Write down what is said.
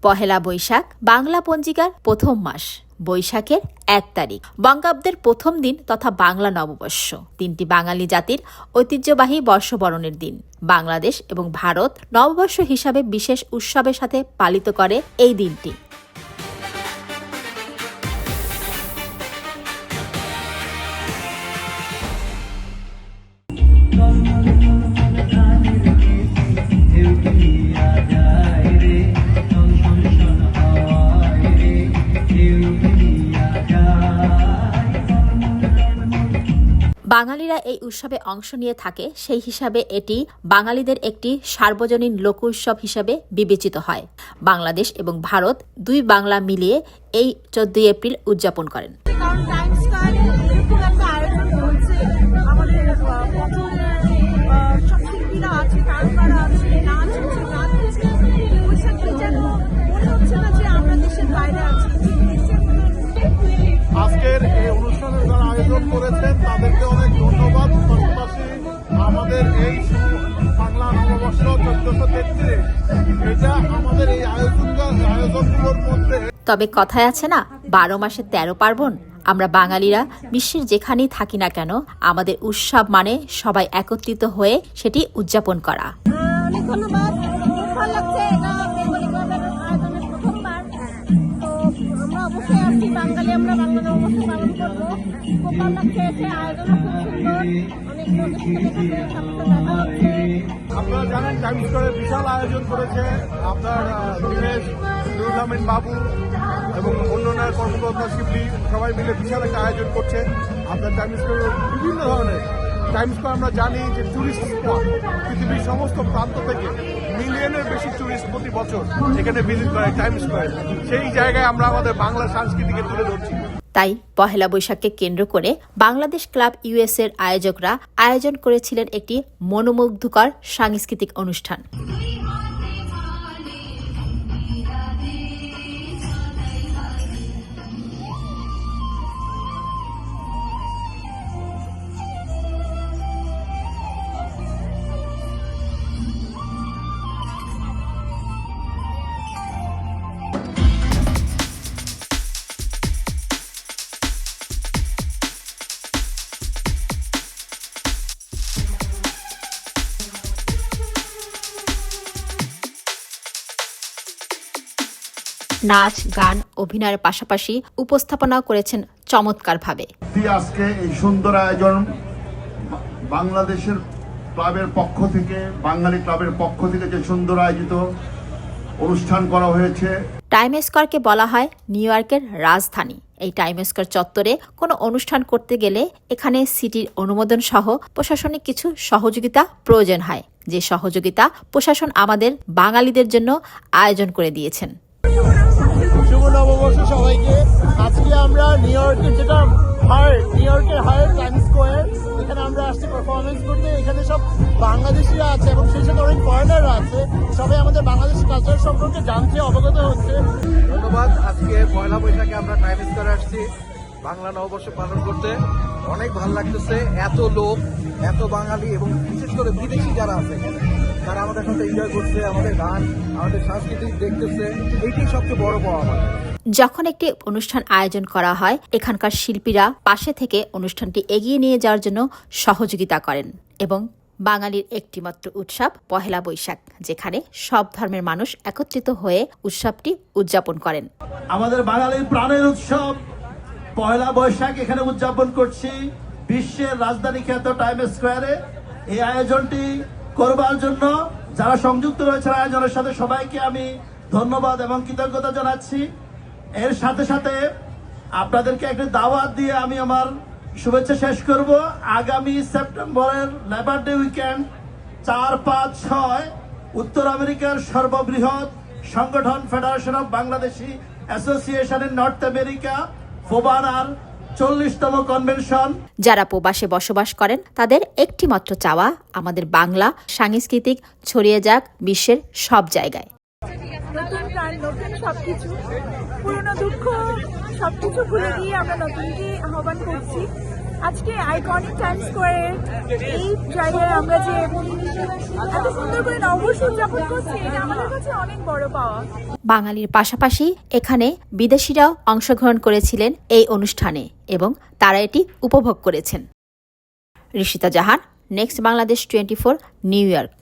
পহেলা বৈশাখ বাংলা পঞ্জিকার প্রথম মাস, বৈশাখের 1 তারিখ বঙ্গাব্দের প্রথম দিন তথা বাংলা নববর্ষ। দিনটি বাঙালি জাতির ঐতিহ্যবাহী বর্ষবরণের দিন। বাংলাদেশ এবং ভারত নববর্ষ হিসাবে বিশেষ উৎসবের সাথে পালিত করে এই দিনটি। বাঙালিরা এই উৎসবে অংশ নিয়ে থাকে, সেই হিসাবে এটি বাঙালিদের একটি সার্বজনীন লোক উৎসব হিসাবে বিবেচিত হয়। বাংলাদেশ এবং ভারত দুই বাংলা মিলিয়ে এই 14 এপ্রিল উদযাপন করেন। আজকের এই অনুষ্ঠানের যারা আয়োজন করেছেন তাদেরকে অনেক ধন্যবাদ। পাশাপাশি আমাদের এই বাংলা নববর্ষ 1433 এটা আমাদের এই আয়োজনগুলোর মধ্যে। তবে কথায় আছে না, 12 মাসে 13 পার্বণ। আমরা বাঙালিরা বিশ্বের যেখানেই থাকি না কেন, আমাদের উৎসব মানে সবাই একত্রিত হয়ে সেটি উদযাপন করা। আপনারা জানেন টাইমস স্কয়ারে বিশাল আয়োজন করেছে আপনার দিনেশ, নুরুল আমিন বাবু এবং অন্যান্য কর্মকর্তা শিবলি সবাই মিলে বিশাল একটা আয়োজন করছে। আপনার টাইমস স্কয়ারে বিভিন্ন ধরনের টাইমস স্কয়ার আমরা জানি যে টুরিস্ট স্পট, পৃথিবীর সমস্ত প্রান্ত থেকে মিলিয়নের বেশি টুরিস্ট প্রতি বছর এখানে ভিজিট করে টাইমস স্কয়ার। সেই জায়গায় আমরা আমাদের বাংলা সংস্কৃতিকে তুলে ধরছি। তাই পহেলা বৈশাখকে কেন্দ্র করে বাংলাদেশ ক্লাব ইউএস এর আয়োজকরা আয়োজন করেছিলেন একটি মনোমুগ্ধকর সাংস্কৃতিক অনুষ্ঠান। নাচ, গান, অভিনয়ের পাশাপাশি উপস্থাপনাও করেছেন চমৎকারভাবে। আজকে এই সুন্দর আয়োজন বাংলাদেশের ক্লাবের পক্ষ থেকে, বাঙালি ক্লাবের পক্ষ থেকে যে সুন্দর আয়োজিত অনুষ্ঠান করা হয়েছে। টাইম স্কয়ারকে বলা হয় নিউ ইয়র্কের রাজধানী। এই টাইম স্কয়ার চত্বরে কোনো অনুষ্ঠান করতে গেলে এখানে সিটির অনুমোদন সহ প্রশাসনিক কিছু সহযোগিতা প্রয়োজন হয়, যে সহযোগিতা প্রশাসন আমাদের বাঙালিদের জন্য আয়োজন করে দিয়েছেন। শুভ নববর্ষ সবাইকে। আজকে আমরা নিউ ইয়র্কের টাইমস স্কয়ার, এখানে আমরা আসছি পারফরমেন্স করতে। এখানে সব বাংলাদেশিরা আছে এবং সেই সাথে অনেক ফরেনাররা আছে। সবাই আমাদের বাংলাদেশি কালচার সম্পর্কে জানতে, অবগত হচ্ছে। ধন্যবাদ। আজকে পয়লা বৈশাখে আমরা টাইমস স্কয়ারে আসছি বাংলা নববর্ষ পালন করতে। অনেক ভালো লাগতেছে, এত লোক, এত বাঙালি এবং বিশেষ করে বিদেশি যারা আছে তারা আমাদের সাথে এনজয় করছে, আমাদের গান, আমাদের সংস্কৃতি দেখতেছে। এইটাই সবচেয়ে বড় পাওয়া আমাদের। যখন একটি অনুষ্ঠান আয়োজন করা হয়, এখানকার শিল্পীরা পাশে থেকে অনুষ্ঠানটি এগিয়ে নিয়ে যাওয়ার জন্য সহযোগিতা করেন এবং বাঙালির একটিমাত্র উৎসব পহেলা বৈশাখ, যেখানে সব ধর্মের মানুষ একত্রিত হয়ে উৎসবটি উদযাপন করেন। আমাদের বাঙালির প্রাণের উৎসব পহেলা বৈশাখ এখানে উদযাপন করছি বিশ্বের রাজধানী খ্যাত টাইমস স্কয়ারে। এই আয়োজনটি করবার জন্য যারা সংযুক্ত রয়েছে আয়োজনের সাথে সবাইকে আমি ধন্যবাদ এবং কৃতজ্ঞতা জানাচ্ছি। এর সাথে সাথে আপনাদেরকে একটা দাওয়াত দিয়ে আমি আমার শুভেচ্ছা শেষ করব। আগামী সেপ্টেম্বরের লেবার ডে উইকেন্ড 4, 5, 6 উত্তর আমেরিকার সর্ববৃহৎ সংগঠন federation of Bangladeshi association in North America ফোবানার 40তম কনভেনশন। যারা প্রবাসে বসবাস করেন তাদের একটিমাত্র চাওয়া, আমাদের বাংলা সাংস্কৃতিক ছড়িয়ে যাক বিশ্বের সব জায়গায়। নতুন প্রাণ, নতুন সবকিছু, পুরনো দুঃখ সবকিছু ভুলে গিয়ে আমরা নতুনকে আহ্বান করছি। আজকে আইকনিক টাইম স্কোয়ারের এই জায়গায় আমরা যে এত সুন্দর করে নববর্ষ উদযাপন করছি, এটা আমাদের কাছে অনেক বড় পাওয়া। বাঙালির পাশাপাশি এখানে বিদেশিরাও অংশগ্রহণ করেছিলেন এই অনুষ্ঠানে এবং তারা এটি উপভোগ করেছেন। ঋষিতা জাহান, নেক্সট বাংলাদেশ 24, নিউ ইয়র্ক।